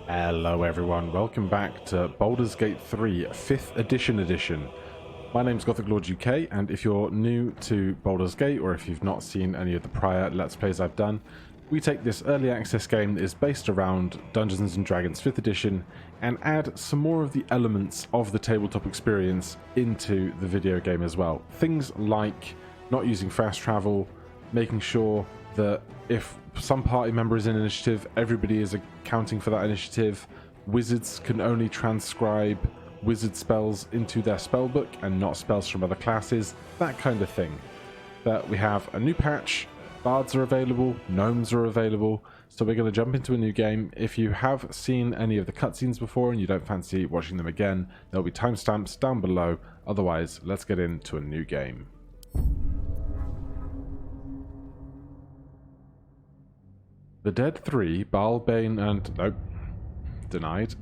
Hello everyone, welcome back to Baldur's Gate 3 5th edition. My name's Gothic Lord UK, and if you're new to Baldur's Gate, or if you've not seen any of the prior Let's Plays I've done, we take this early access game that is based around Dungeons & Dragons 5th edition and add some more of the elements of the tabletop experience into the video game as well. Things like not using fast travel, making sure that if some party member is in initiative, everybody is accounting for that initiative. Wizards can only transcribe wizard spells into their spellbook and not spells from other classes, that kind of thing. But we have a new patch, bards are available, gnomes are available, so we're going to jump into a new game. If you have seen any of the cutscenes before and you don't fancy watching them again, there'll be timestamps down below. Otherwise, let's get into a new game. The Dead Three, Baal, Bane, and... nope. Denied.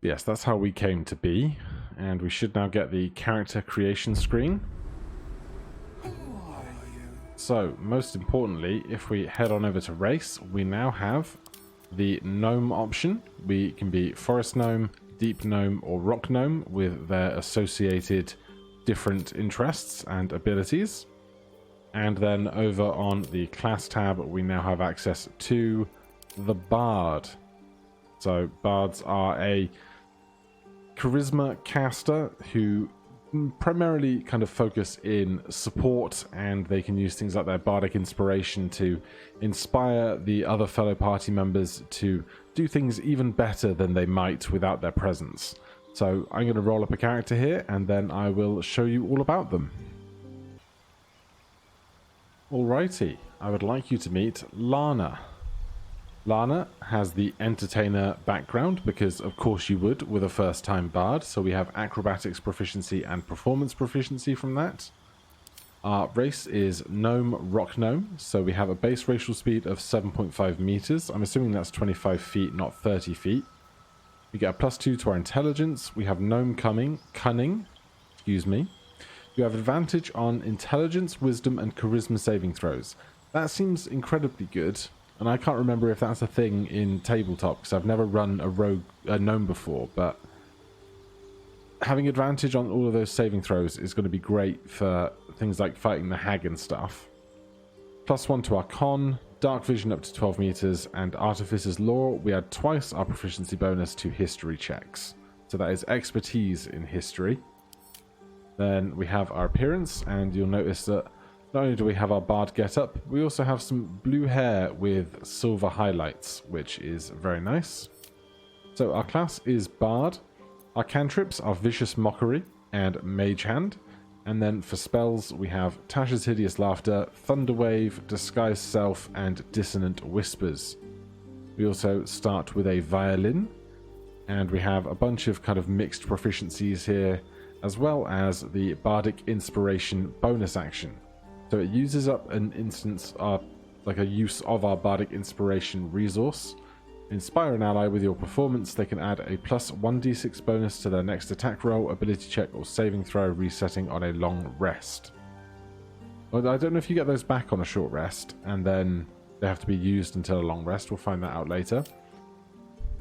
Yes, that's how we came to be, and we should now get the character creation screen. So, most importantly, if we head on over to race, we now have the gnome option. We can be forest gnome, deep gnome, or rock gnome with their associated different interests and abilities. And then over on the class tab, we now have access to the bard. So, bards are a charisma caster who primarily kind of focus in support, and they can use things like their bardic inspiration to inspire the other fellow party members to do things even better than they might without their presence. So I'm going to roll up a character here, and then I will show you all about them. Alrighty, I would like you to meet Lana. Lana has the entertainer background, because of course you would with a first-time bard, so we have acrobatics proficiency and performance proficiency from that. Our race is gnome rock gnome, so we have a base racial speed of 7.5 meters. I'm assuming that's 25 feet, not 30 feet. We get a +2 to our intelligence. We have gnome cunning, excuse me. You have advantage on intelligence, wisdom, and charisma saving throws. That seems incredibly good. And I can't remember if that's a thing in tabletop, because I've never run a gnome before, but having advantage on all of those saving throws is going to be great for things like fighting the hag and stuff. +1 to our con, dark vision up to 12 meters, and artificer's lore. We add twice our proficiency bonus to history checks. So that is expertise in history. Then we have our appearance, and you'll notice that not only do we have our bard getup, we also have some blue hair with silver highlights, which is very nice. So our class is bard. Our cantrips are vicious mockery and mage hand. And then for spells, we have Tasha's Hideous Laughter, Thunderwave, Disguise Self, and Dissonant Whispers. We also start with a violin, and we have a bunch of kind of mixed proficiencies here, as well as the Bardic Inspiration bonus action. So it uses up an instance, like a use of our Bardic Inspiration resource. Inspire an ally with your performance. They can add a plus 1d6 bonus to their next attack roll, ability check, or saving throw, resetting on a long rest. Well, I don't know if you get those back on a short rest, and then they have to be used until a long rest. We'll find that out later.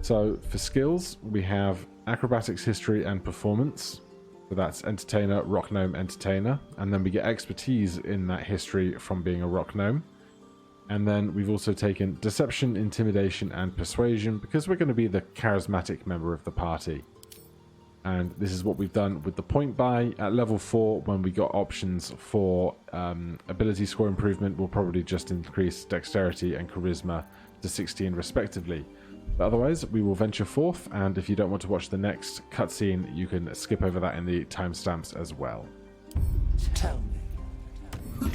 So for skills, we have Acrobatics, History, and Performance. So that's Entertainer, Rock Gnome, Entertainer. And then we get expertise in that history from being a Rock Gnome. And then we've also taken Deception, Intimidation, and Persuasion, because we're going to be the charismatic member of the party. And this is what we've done with the point buy. At level 4, when we got options for ability score improvement, we'll probably just increase Dexterity and Charisma to 16 respectively. But otherwise, we will venture forth, and if you don't want to watch the next cutscene, you can skip over that in the timestamps as well. Tell me.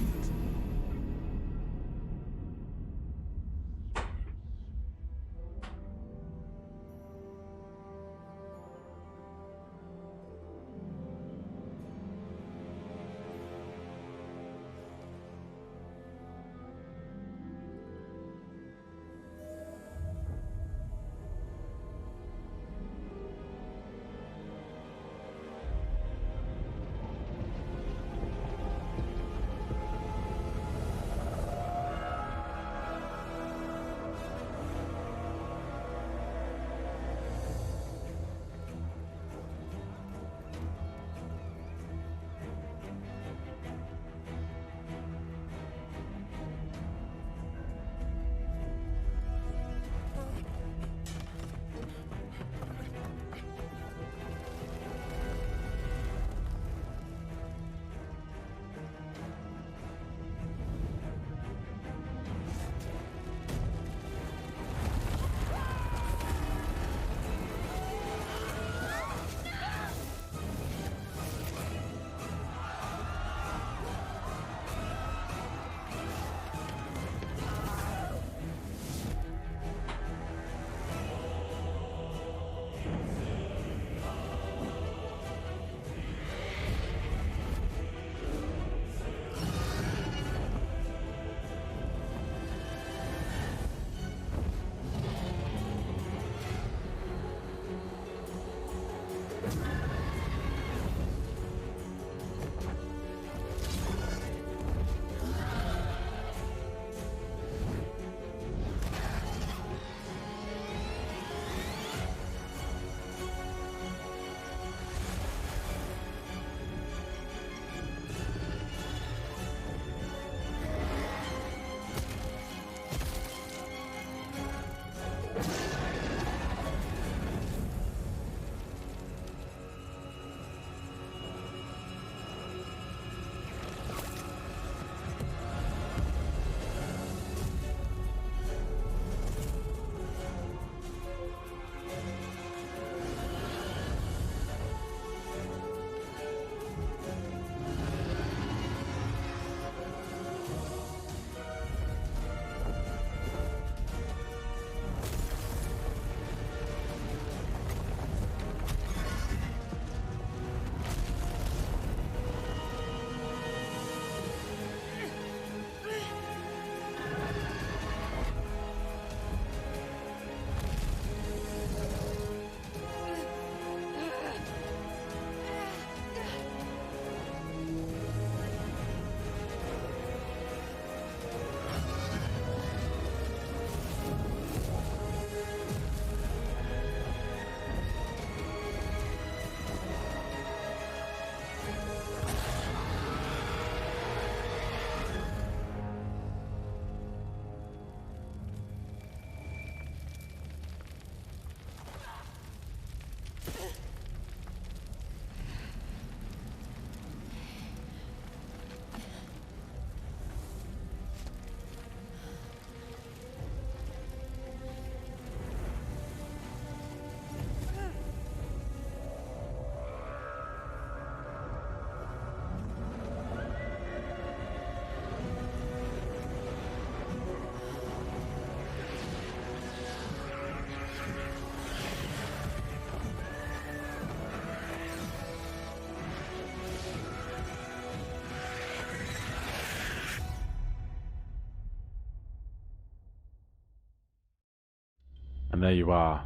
And there you are.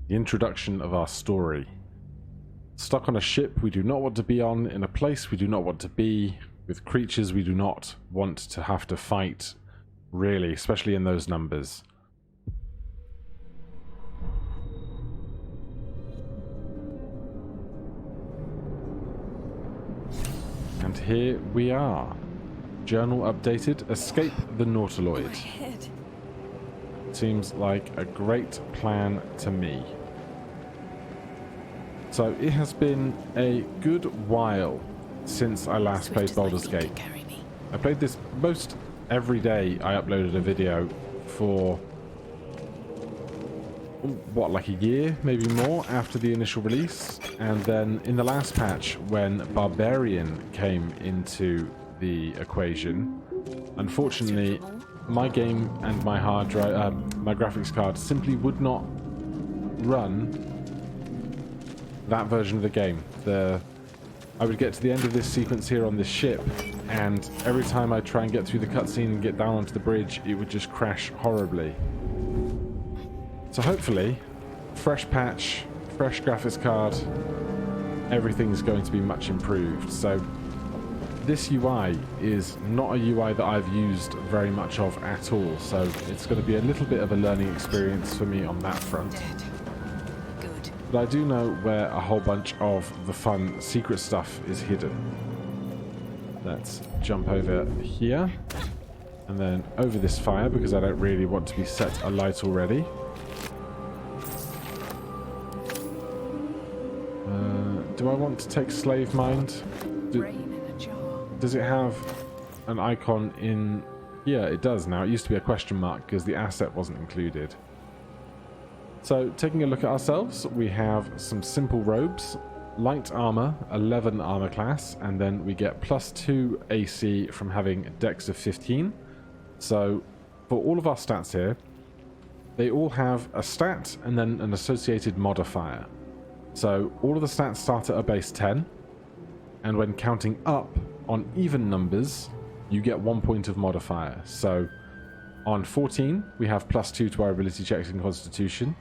The introduction of our story. Stuck on a ship we do not want to be on, in a place we do not want to be, with creatures we do not want to have to fight, really, especially in those numbers. And here we are. Journal updated. Escape the Nautiloid. My head. Seems like a great plan to me. So it has been a good while since I last played Baldur's Gate. Carry me. I played this most every day. I uploaded a video for what, like a year, maybe more, after the initial release. And then in the last patch, when Barbarian came into the equation, unfortunately my game and my hard drive, my graphics card simply would not run that version of the game. I would get to the end of this sequence here on this ship, and every time I try and get through the cutscene and get down onto the bridge, it would just crash horribly. So hopefully, fresh patch, fresh graphics card, everything's going to be much improved. So this UI is not a UI that I've used very much of at all, so it's going to be a little bit of a learning experience for me on that front. Dead. Good. But I do know where a whole bunch of the fun secret stuff is hidden. Let's jump over here, and then over this fire, because I don't really want to be set alight already. Do I want to take Slave Mind? Brain in a jar. Does it have an icon in... Yeah, it does now. It used to be a question mark because the asset wasn't included. So, taking a look at ourselves, we have some simple robes, light armor, 11 armor class, and then we get +2 AC from having a dex of 15. So, for all of our stats here, they all have a stat and then an associated modifier. So, all of the stats start at a base 10, and when counting up on even numbers, you get 1 point of modifier. So, on 14, we have +2 to our ability checks and constitution.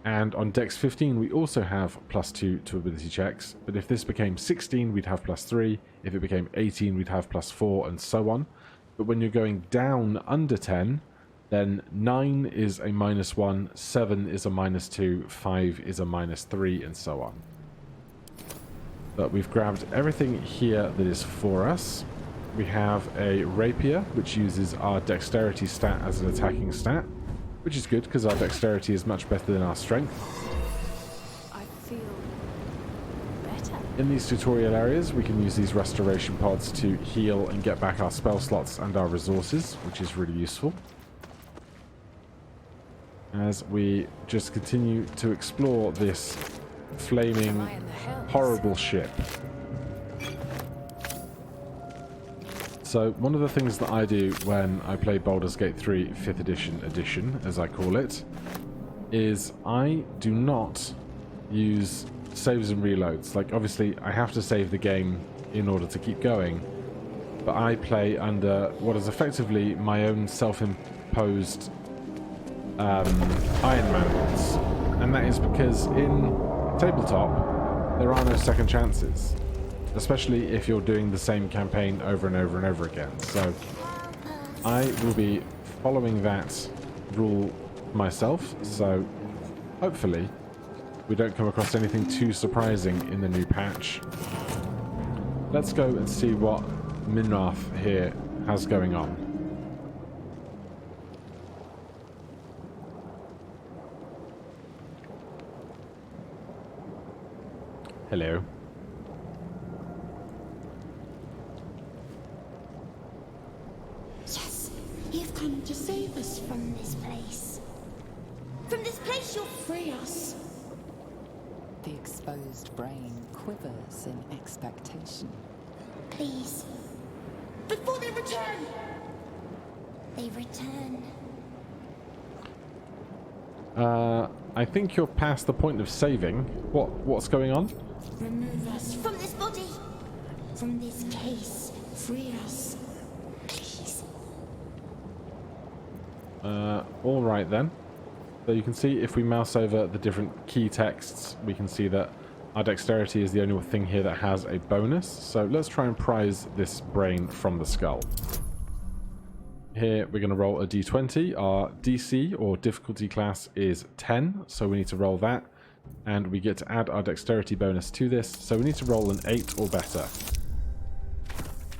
And on Dex 15, we also have +2 to ability checks. But if this became 16, we'd have +3. If it became 18, we'd have +4, and so on. But when you're going down under 10, then 9 is a -1, 7 is a -2, 5 is a -3, and so on. But we've grabbed everything here that is for us. We have a rapier, which uses our dexterity stat as an attacking stat, which is good because our dexterity is much better than our strength. I feel better. In these tutorial areas, we can use these restoration pods to heal and get back our spell slots and our resources, which is really useful. As we just continue to explore this flaming, horrible ship. So one of the things that I do when I play Baldur's Gate 3 5th edition, as I call it, is I do not use saves and reloads. Like, obviously, I have to save the game in order to keep going, but I play under what is effectively my own self-imposed Ironman rules. And that is because in tabletop, there are no second chances. Especially if you're doing the same campaign over and over and over again. So I will be following that rule myself, so hopefully we don't come across anything too surprising in the new patch. Let's go and see what Minrath here has going on. Hello. Yes, you've come to save us from this place. From this place you'll free us. The exposed brain quivers in expectation. Please. Before they return! They return. I think you're past the point of saving. What's going on? Remove us from this body. From this case. Free us. Please. Alright then. So you can see if we mouse over the different key texts, we can see that our dexterity is the only thing here that has a bonus. So let's try and prize this brain from the skull. Here we're going to roll a d20. Our DC or difficulty class is 10, so we need to roll that. And we get to add our dexterity bonus to this, so we need to roll an 8 or better.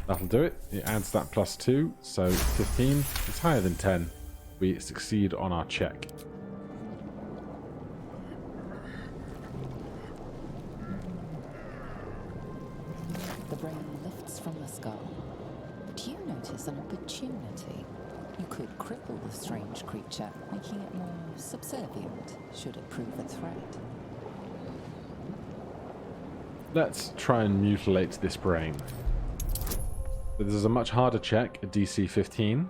That'll do it. It adds that +2, so 15. It's higher than 10. We succeed on our check. The brain lifts from the skull. Do you notice an opportunity? You could cripple the strange creature, making it more subservient, should it prove a threat. Let's try and mutilate this brain. But this is a much harder check, a DC 15.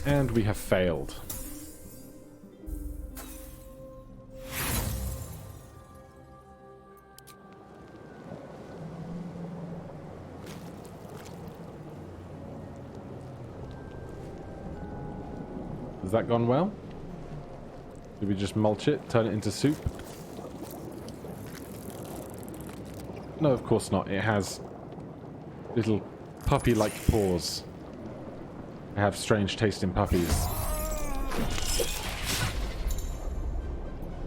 And we have failed. Has that gone well? Did we just mulch it, turn it into soup? No, of course not. It has little puppy-like paws. They have strange tasting puppies.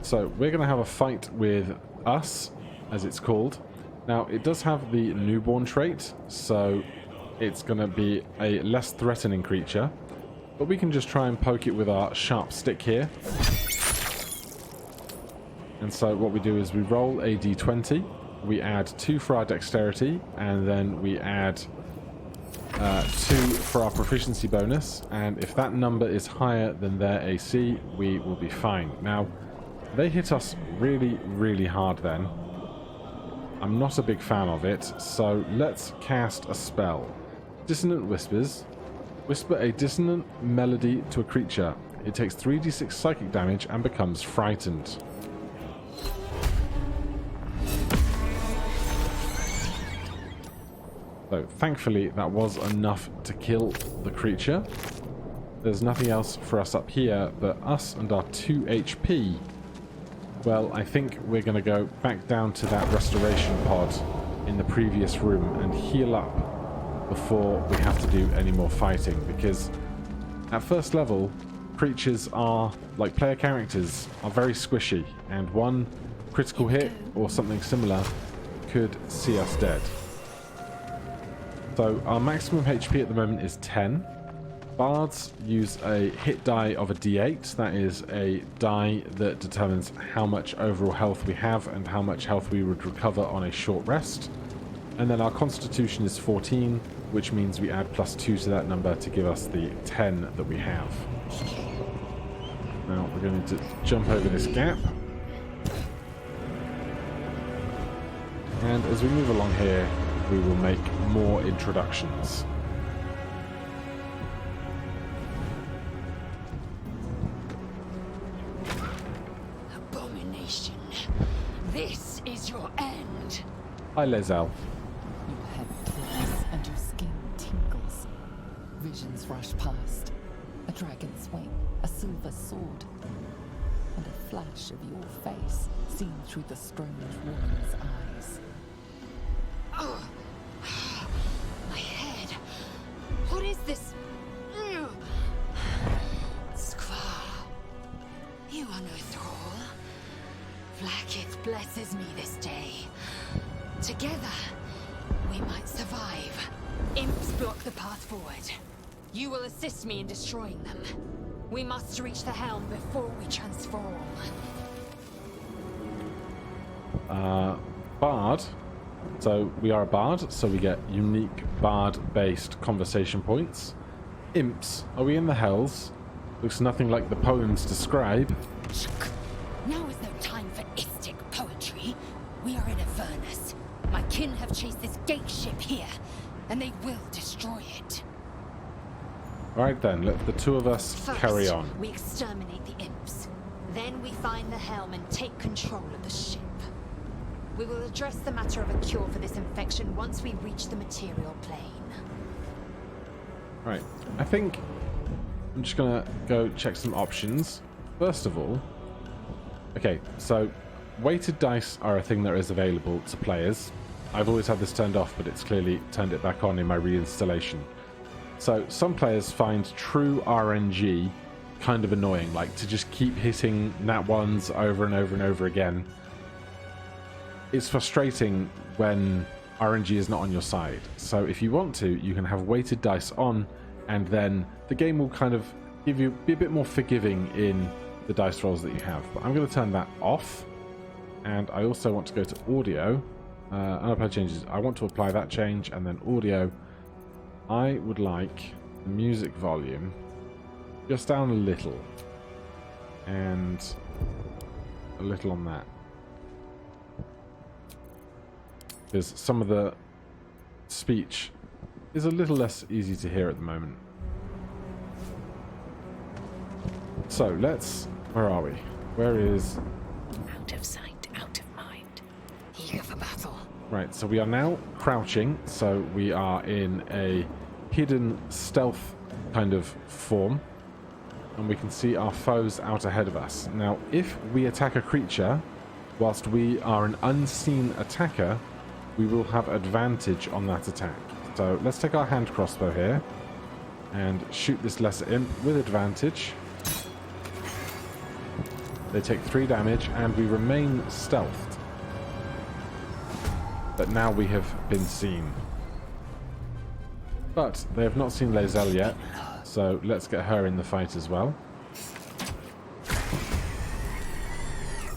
So we're going to have a fight with us, as it's called. Now, it does have the newborn trait, so it's going to be a less threatening creature. But we can just try and poke it with our sharp stick here. And so what we do is we roll a d20. We add 2 for our dexterity, and then we add 2 for our proficiency bonus. And if that number is higher than their AC, we will be fine. Now, they hit us really, really hard then. I'm not a big fan of it, so let's cast a spell. Dissonant Whispers. Whisper a dissonant melody to a creature. It takes 3d6 psychic damage and becomes frightened. So, thankfully, that was enough to kill the creature. There's nothing else for us up here but us and our 2 HP. Well, I think we're going to go back down to that restoration pod in the previous room and heal up before we have to do any more fighting, because at first level, creatures are, like player characters, are very squishy, and one critical hit or something similar could see us dead. So our maximum HP at the moment is 10. Bards use a hit die of a d8. That is a die that determines how much overall health we have and how much health we would recover on a short rest. And then our constitution is 14, which means we add +2 to that number to give us the 10 that we have. Now we're going to jump over this gap. And as we move along here, we will make more introductions. Abomination. This is your end. Hi, Lezel. Your head twists and your skin tingles. Visions rush past. A dragon's wing, a silver sword, and a flash of your face seen through the strange woman's eyes. My head. What is this? Squaw. You are no thrall. Blackith blesses me this day. Together, we might survive. Imps block the path forward. You will assist me in destroying them. We must reach the helm before we transform. Bard. So we are a bard, so we get unique bard-based conversation points. Imps. Are we in the hells? Looks nothing like the poems describe. Now is no time for istic poetry. We are in Avernus. My kin have chased this gate ship here, and they will destroy it. Alright then, let the two of us First, carry on. we exterminate the imps. Then we find the helm and take control of the ship. We will address the matter of a cure for this infection once we reach the material plane. Right. I think I'm just going to go check some options. First of all, okay, so weighted dice are a thing that is available to players. I've always had this turned off, but it's clearly turned it back on in my reinstallation. So some players find true RNG kind of annoying, like to just keep hitting nat ones over and over and over again. It's frustrating when RNG is not on your side. So if you want to, you can have weighted dice on, and then the game will kind of be a bit more forgiving in the dice rolls that you have. But I'm going to turn that off, and I also want to go to audio. Unapply changes. I want to apply that change, and then audio. I would like the music volume just down a little, and a little on that, because some of the speech is a little less easy to hear at the moment. So let's, where are we? Where is... Out of sight, out of mind. Eager for battle. Right, so we are now crouching, so we are in a hidden stealth kind of form, and we can see our foes out ahead of us. Now, if we attack a creature whilst we are an unseen attacker, we will have advantage on that attack. So let's take our hand crossbow here and shoot this lesser imp with advantage. They take 3 damage, and we remain stealthed. But now we have been seen. But they have not seen Lae'zel yet, so let's get her in the fight as well.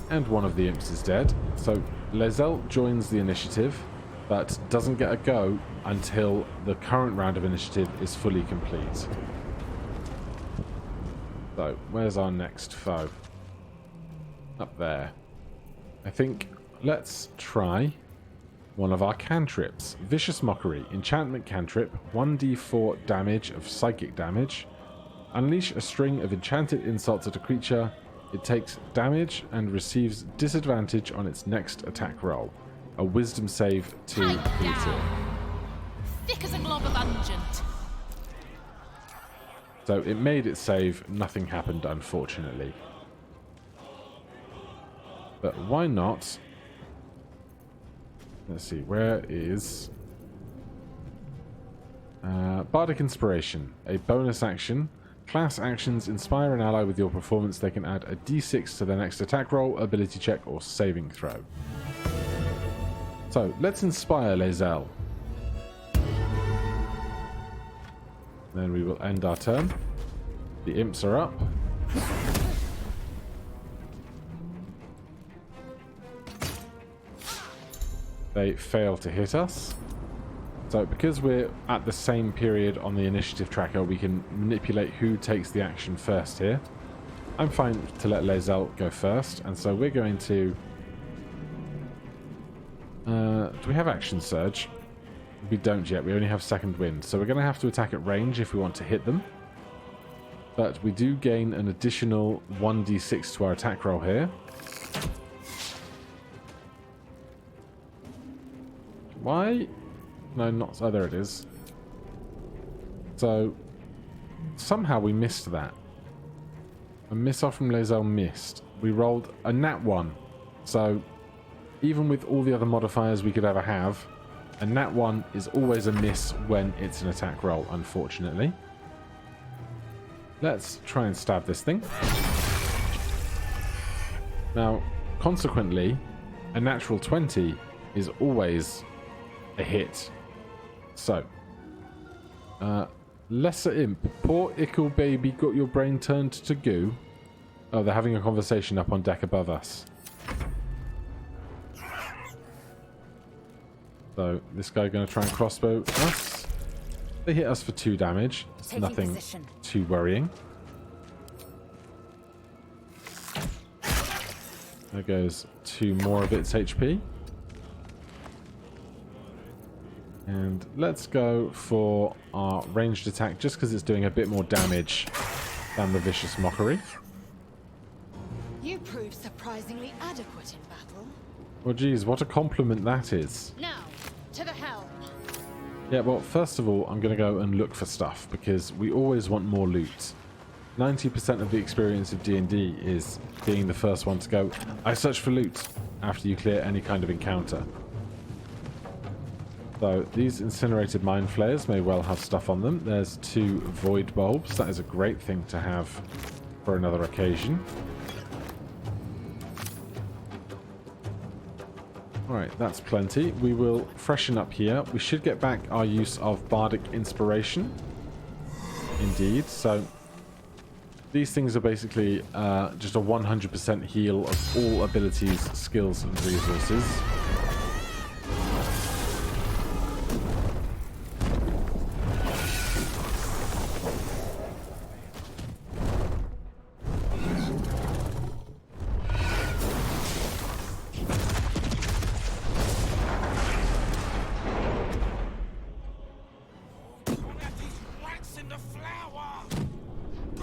And one of the imps is dead. So Lae'zel joins the initiative, but doesn't get a go until the current round of initiative is fully complete. So, where's our next foe? Up there. I think let's try one of our cantrips. Vicious Mockery. Enchantment cantrip. 1d4 damage of psychic damage. Unleash a string of enchanted insults at a creature. It takes damage and receives disadvantage on its next attack roll. A wisdom save to beat it. Thick as a glob of unguent. So it made it save. Nothing happened, unfortunately. But why not? Let's see, where is... Bardic Inspiration. A bonus action. Class actions inspire an ally with your performance. They can add a d6 to their next attack roll, ability check, or saving throw. So, let's inspire Lae'zel. Then we will end our turn. The imps are up. They fail to hit us. So because we're at the same period on the initiative tracker, we can manipulate who takes the action first here. I'm fine to let Lae'zel go first, and so we're going to... do we have Action Surge? We don't yet, we only have Second Wind. So we're going to have to attack at range if we want to hit them. But we do gain an additional 1d6 to our attack roll here. Why? No, not... Oh, there it is. So, somehow we missed that. A miss off from Lae'zel missed. We rolled a nat 1. So, even with all the other modifiers we could ever have, a nat 1 is always a miss when it's an attack roll, unfortunately. Let's try and stab this thing. Now, consequently, a natural 20 is always a hit. So, lesser imp. Poor ickle baby got your brain turned to goo. Oh, they're having a conversation up on deck above us. So, this guy going to try and crossbow us. They hit us for 2 damage. It's nothing too worrying. There goes 2 more of its HP. And let's go for our ranged attack, just because it's doing a bit more damage than the Vicious Mockery. You prove surprisingly adequate in battle. Well, geez, what a compliment that is. Now, to the helm. Yeah, well, first of all, I'm going to go and look for stuff, because we always want more loot. 90% of the experience of D&D is being the first one to go, I search for loot, after you clear any kind of encounter. So these incinerated mind flayers may well have stuff on them. There's 2 void bulbs. That is a great thing to have for another occasion. Alright, that's plenty. We will freshen up here. We should get back our use of Bardic Inspiration. Indeed. So these things are basically just a 100% heal of all abilities, skills, and resources.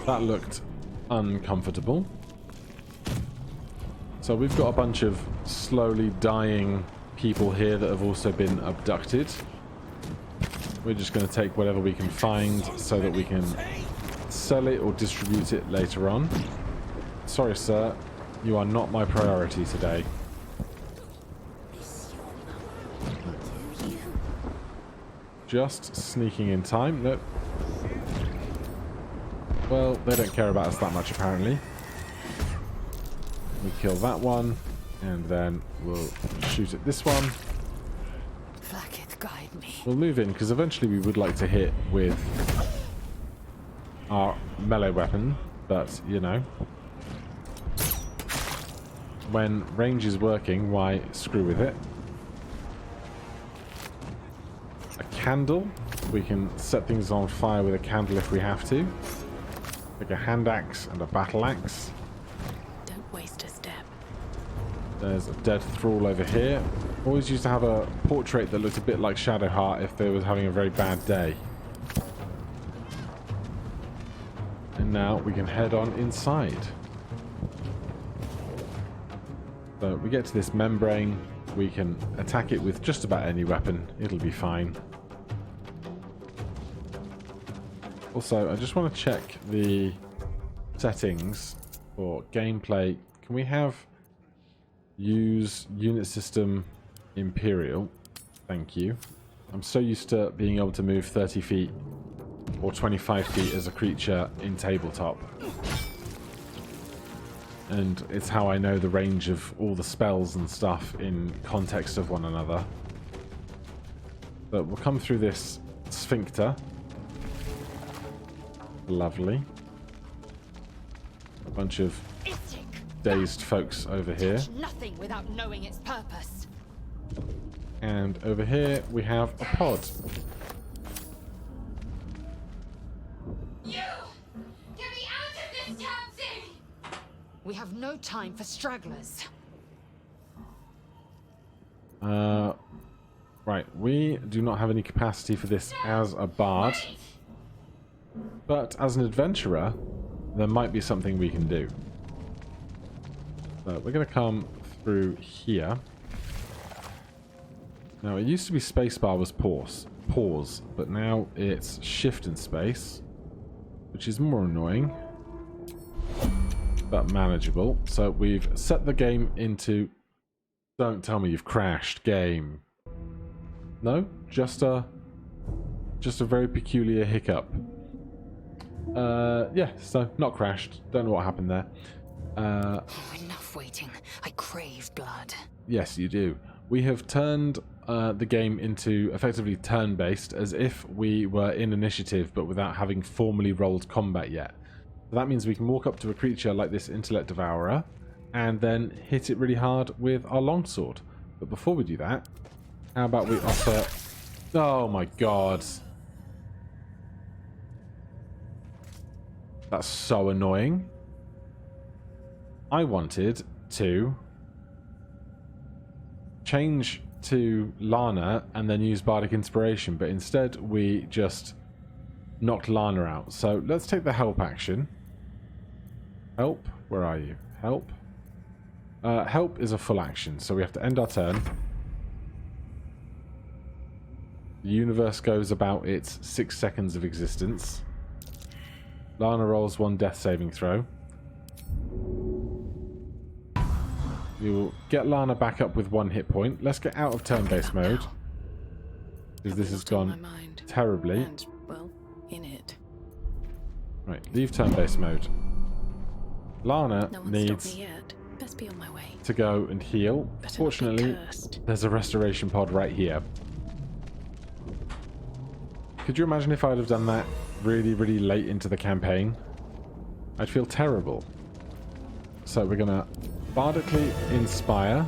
That looked uncomfortable. So we've got a bunch of slowly dying people here that have also been abducted. We're just going to take whatever we can find so that we can sell it or distribute it later on. Sorry, sir. You are not my priority today. Just sneaking in time. Nope. Well, they don't care about us that much, apparently. We kill that one, and then we'll shoot at this one. Guide me. We'll move in, because eventually we would like to hit with our melee weapon, but, you know, when range is working, why screw with it? A candle. We can set things on fire with a candle if we have to. Like a hand axe and a battle axe. Don't waste a step. There's a dead thrall over here. Always used to have a portrait that looked a bit like Shadowheart if they was having a very bad day. And now we can head on inside. So we get to this membrane. We can attack it with just about any weapon. It'll be fine. Also, I just want to check the settings for gameplay. Can we have use unit system Imperial? Thank you. I'm so used to being able to move 30 feet or 25 feet as a creature in tabletop. And it's how I know the range of all the spells and stuff in context of one another. But we'll come through this sphincter. Lovely. A bunch of dazed folks over here. Nothing without knowing its purpose. And over here we have a pod. You! Get me out of this damn thing! We have no time for stragglers. Right, we do not have any capacity for this as a bard. But as an adventurer, there might be something we can do. So we're going to come through here. Now, it used to be spacebar was pause, but now it's shift and space, which is more annoying, but manageable. So we've set the game into... Don't tell me you've crashed, game. No? Just a very peculiar hiccup. Yeah, so not crashed. Don't know what happened there. Enough waiting. I crave blood. Yes, you do. We have turned the game into effectively turn-based, as if we were in initiative, but without having formally rolled combat yet. So that means we can walk up to a creature like this Intellect Devourer, and then hit it really hard with our longsword. But before we do that, how about we offer... Oh my god. That's so annoying. I wanted to change to Lana and then use Bardic Inspiration, but instead we just knocked Lana out. So let's take the help action. Help? Where are you? Help? Help is a full action, so we have to end our turn. The universe goes about its 6 seconds of existence. Lana rolls 1 death saving throw. We will get Lana back up with 1 hit point. Let's get out of turn-based mode. Because this has gone terribly. And, well, in it. Right, leave turn-based mode. Lana No one needs stopped me yet. Best be on my way. to go and heal. Better not be Fortunately, cursed. there's a restoration pod right here. Could you imagine if I'd have done that really, really late into the campaign? I'd feel terrible. So we're going to bardically inspire.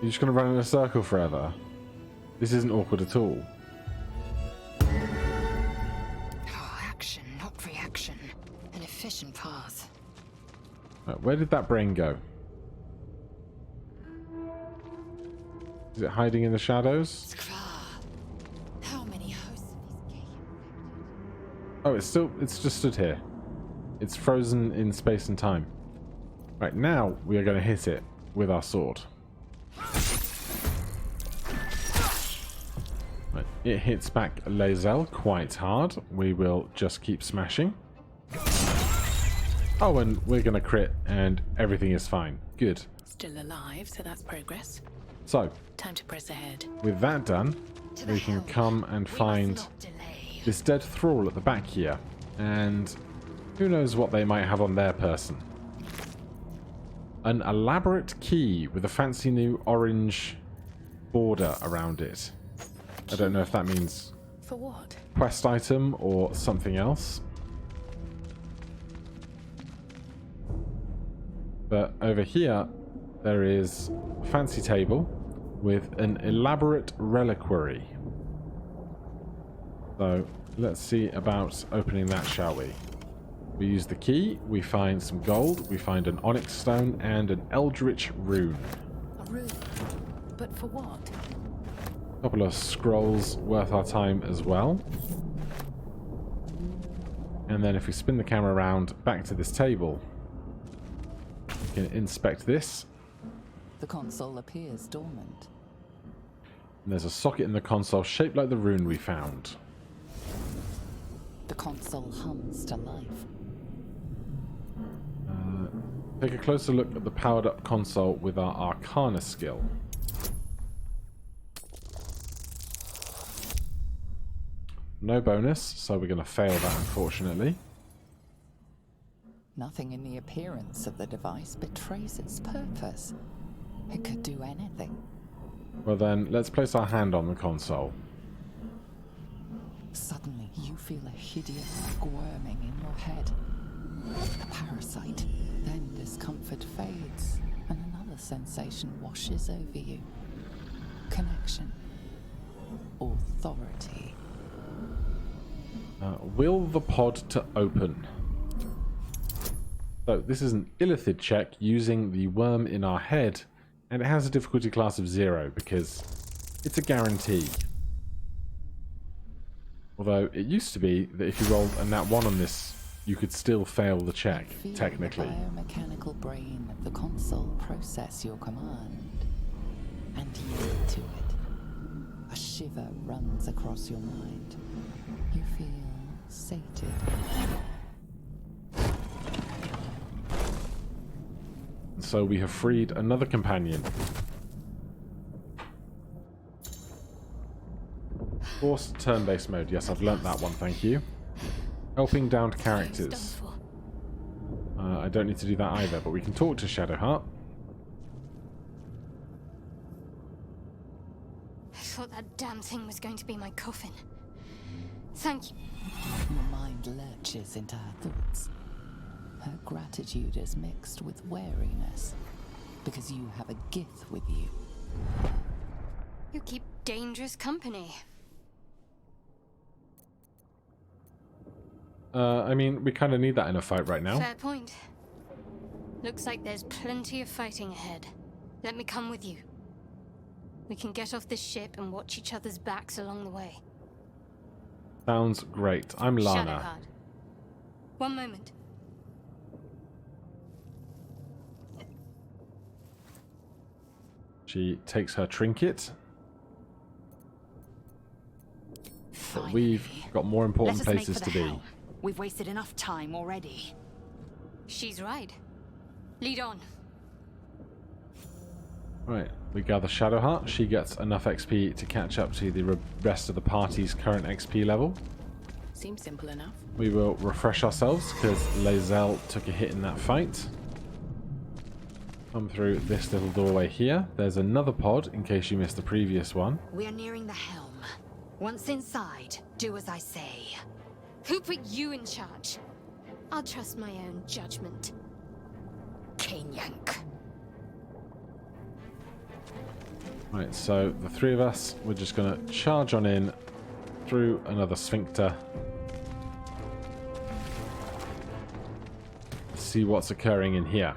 You're just going to run in a circle forever. This isn't awkward at all. Oh, action, not reaction. An efficient path. Right, where did that brain go? Is it hiding in the shadows? Skra. How many hosts of these games? Oh, it's just stood here. It's frozen in space and time. Right, now we are going to hit it with our sword. Right, it hits back Lae'zel quite hard. We will just keep smashing. Oh, and we're going to crit and everything is fine. Good. Still alive, so that's progress. So, Time to press ahead. with that done, To the we can helm. come and We find must not delay. this dead thrall at the back here. And who knows what they might have on their person. An elaborate key with a fancy new orange border around it. I don't know if that means For what? quest item or something else. But over here, there is a fancy table with an elaborate reliquary. So let's see about opening that, shall we? We use the key, we find some gold, we find an onyx stone and an eldritch rune. A rune. But for what? A couple of scrolls worth our time as well. And then if we spin the camera around back to this table, we can inspect this. The console appears dormant. And there's a socket in the console shaped like the rune we found. The console hums to life. Take a closer look at the powered up console with our Arcana skill. No bonus, so we're going to fail that unfortunately. Nothing in the appearance of the device betrays its purpose. It could do anything. Well then, let's place our hand on the console. Suddenly, you feel a hideous squirming in your head. A parasite. Then discomfort fades, and another sensation washes over you. Connection. Authority. Will the pod to open? So this is an illithid check using the worm in our head, and it has a difficulty class of 0 because it's a guarantee. Although it used to be that if you rolled a nat 1 on this, you could still fail the check, Feel technically. the biomechanical brain of the console process your command and yield to it. A shiver runs across your mind. You feel sated. So we have freed another companion. Forced turn-based mode. Yes, I've learnt that one, thank you. Helping downed characters. I don't need to do that either, but we can talk to Shadowheart. I thought that damn thing was going to be my coffin. Thank you. Your mind lurches into her thoughts. Her gratitude is mixed with wariness, because you have a Gith with you. You keep dangerous company. I mean, we kind of need that in a fight right now. Fair point. Looks like there's plenty of fighting ahead. Let me come with you. We can get off this ship and watch each other's backs along the way. Sounds great. I'm Lana. Shadowheart. One moment. She takes her trinket. But we've got more important Let us make places for to the be. helm. We've wasted enough time already. She's right. Lead on. Right, we gather Shadowheart. She gets enough XP to catch up to the rest of the party's current XP level. Seems simple enough. We will refresh ourselves because Lae'zel took a hit in that fight. Come through this little doorway here. There's another pod in case you missed the previous one. We are nearing the helm. Once inside, do as I say. Who put you in charge? I'll trust my own judgment. Kanyank. Right, so the three of us, we're just going to charge on in through another sphincter. See what's occurring in here.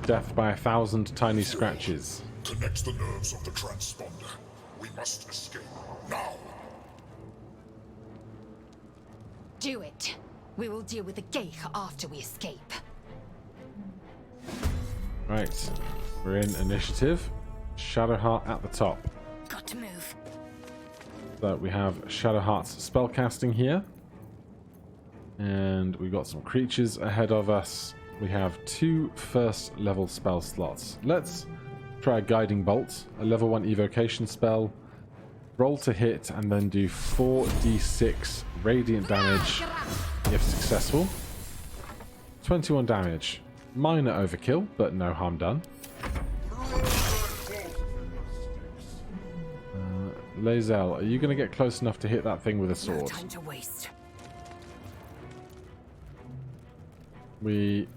Death by 1,000 tiny scratches. Connect the nerves of the transponder. We must escape now. Do it. We will deal with the Geich after we escape. Right, we're in initiative. Shadowheart at the top. Got to move. So we have Shadowheart's spellcasting here. And we've got some creatures ahead of us. We have 2 first level spell slots. Let's try a Guiding Bolt, a level 1 evocation spell. Roll to hit and then do 4d6 radiant damage if successful. 21 damage. Minor overkill, but no harm done. Lae'zel, are you going to get close enough to hit that thing with a No sword? time to waste. We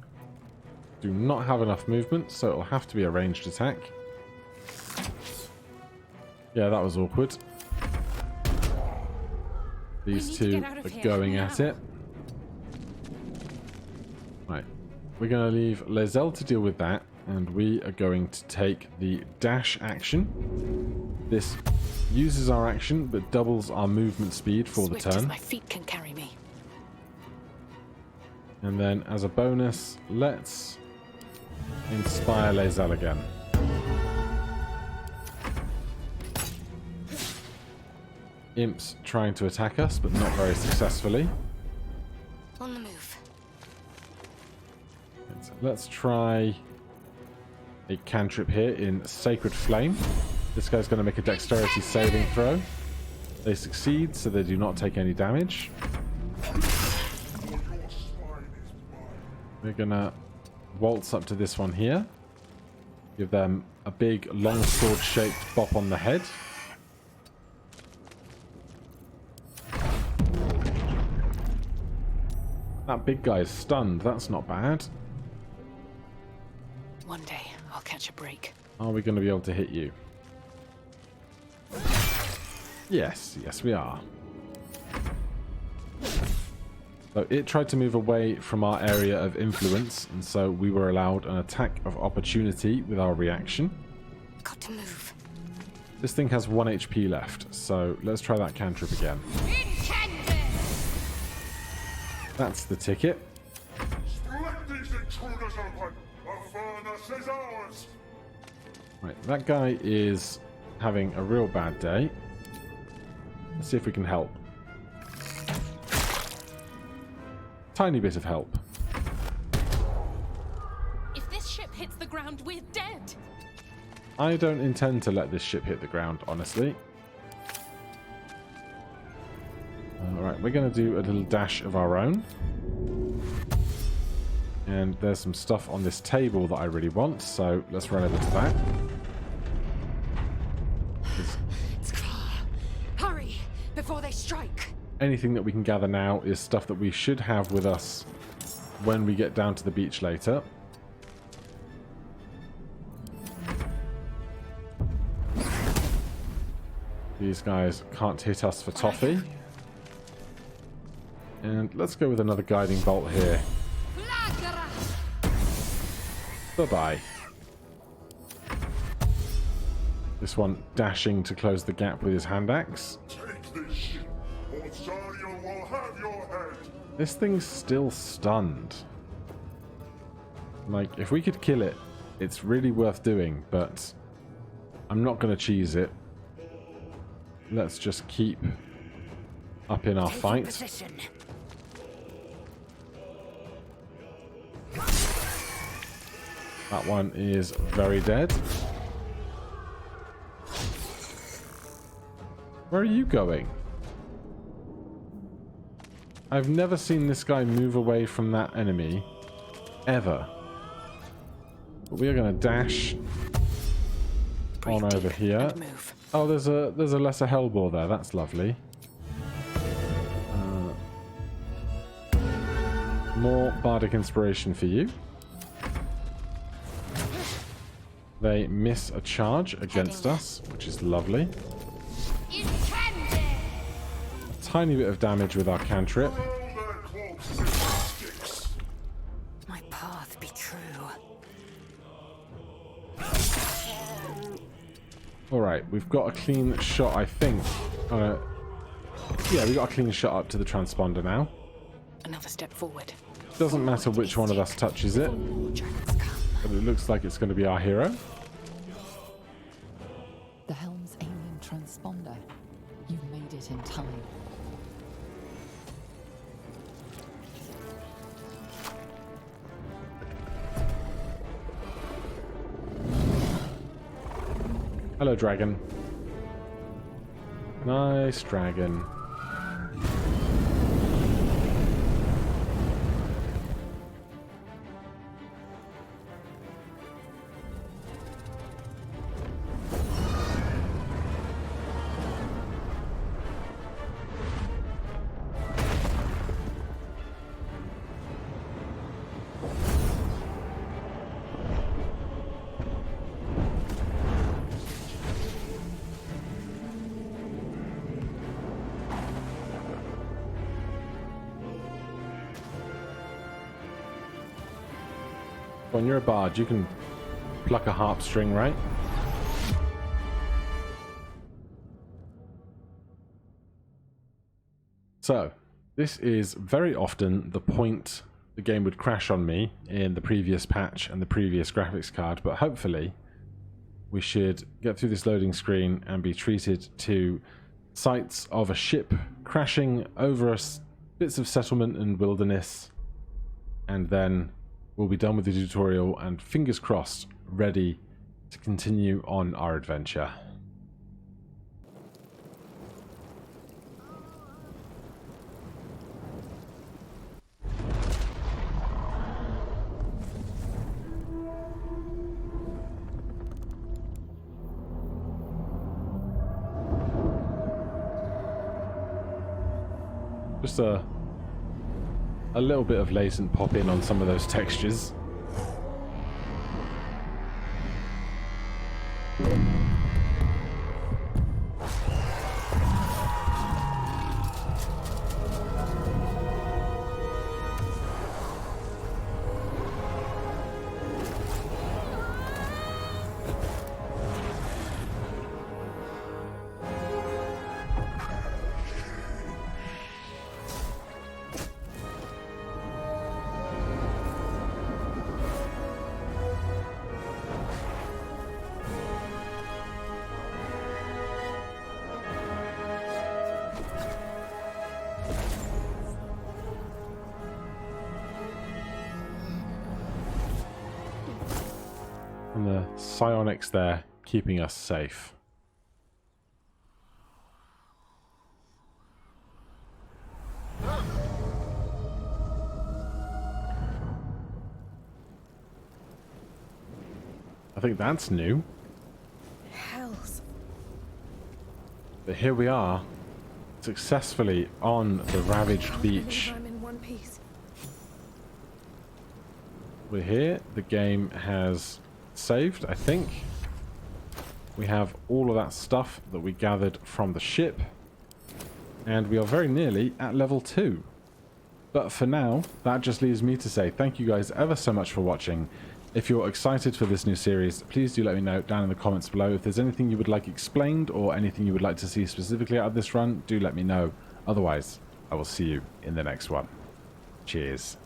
do not have enough movement, so it'll have to be a ranged attack. Yeah, that was awkward. These two are going at it. Right. We're going to leave Lae'zel to deal with that, and we are going to take the dash action. This uses our action, but doubles our movement speed for the Swift as turn. my feet can carry me. And then as a bonus, let's inspire Lae'zel again. Imps trying to attack us, but not very successfully. On the move. Let's try a cantrip here in Sacred Flame. This guy's going to make a dexterity saving throw. They succeed, so they do not take any damage. We're going to waltz up to this one here. Give them a big longsword-shaped bop on the head. That big guy is stunned. That's not bad. One day, I'll catch a break. Are we going to be able to hit you? Yes, yes we are. So it tried to move away from our area of influence, and so we were allowed an attack of opportunity with our reaction. Got to move. This thing has 1 HP left, so let's try that cantrip again. That's the ticket. Let these intruders open. The furnace is ours. Right, that guy is having a real bad day. Let's see if we can help. Tiny bit of help. If this ship hits the ground, we're dead. I don't intend to let this ship hit the ground, honestly. Alright, we're going to do a little dash of our own. And there's some stuff on this table that I really want, so let's run over to that. It's clear. Hurry, before they strike. Anything that we can gather now is stuff that we should have with us when we get down to the beach later. These guys can't hit us for toffee. And let's go with another guiding bolt here. Bye-bye. This one dashing to close the gap with his hand axe. Take this ship, or Zariel will have your head. This thing's still stunned. Like, if we could kill it, it's really worth doing, but I'm not going to cheese it. Let's just keep up in our fight. That one is very dead. Where are you going? I've never seen this guy move away from that enemy. Ever. But we are going to dash on over here. Oh, there's a lesser hellbore there. That's lovely. More bardic inspiration for you. They miss a charge against us, which is lovely. A tiny bit of damage with our cantrip. My path be true. Alright, we've got a clean shot, I think. Yeah, we got a clean shot up to the transponder now. Another step forward. Doesn't matter which one of us touches it, but it looks like it's going to be our hero. The Helm's alien transponder. You made it in time. Hello, dragon. Nice dragon. When you're a bard, you can pluck a harp string, right? So, this is very often the point the game would crash on me in the previous patch and the previous graphics card, but hopefully we should get through this loading screen and be treated to sights of a ship crashing over bits of settlement and wilderness, and then we'll be done with the tutorial and, fingers crossed, ready to continue on our adventure. Just a little bit of latent pop in on some of those textures. And the psionics there keeping us safe. I think that's new. Hells. But here we are, successfully on the ravaged beach. I'm in one piece. We're here. The game has saved, I think. We have all of that stuff that we gathered from the ship, and we are very nearly at level 2. But for now, that just leaves me to say thank you guys ever so much for watching. If you're excited for this new series, please do let me know down in the comments below. If there's anything you would like explained or anything you would like to see specifically out of this run, do let me know. Otherwise, I will see you in the next one. Cheers.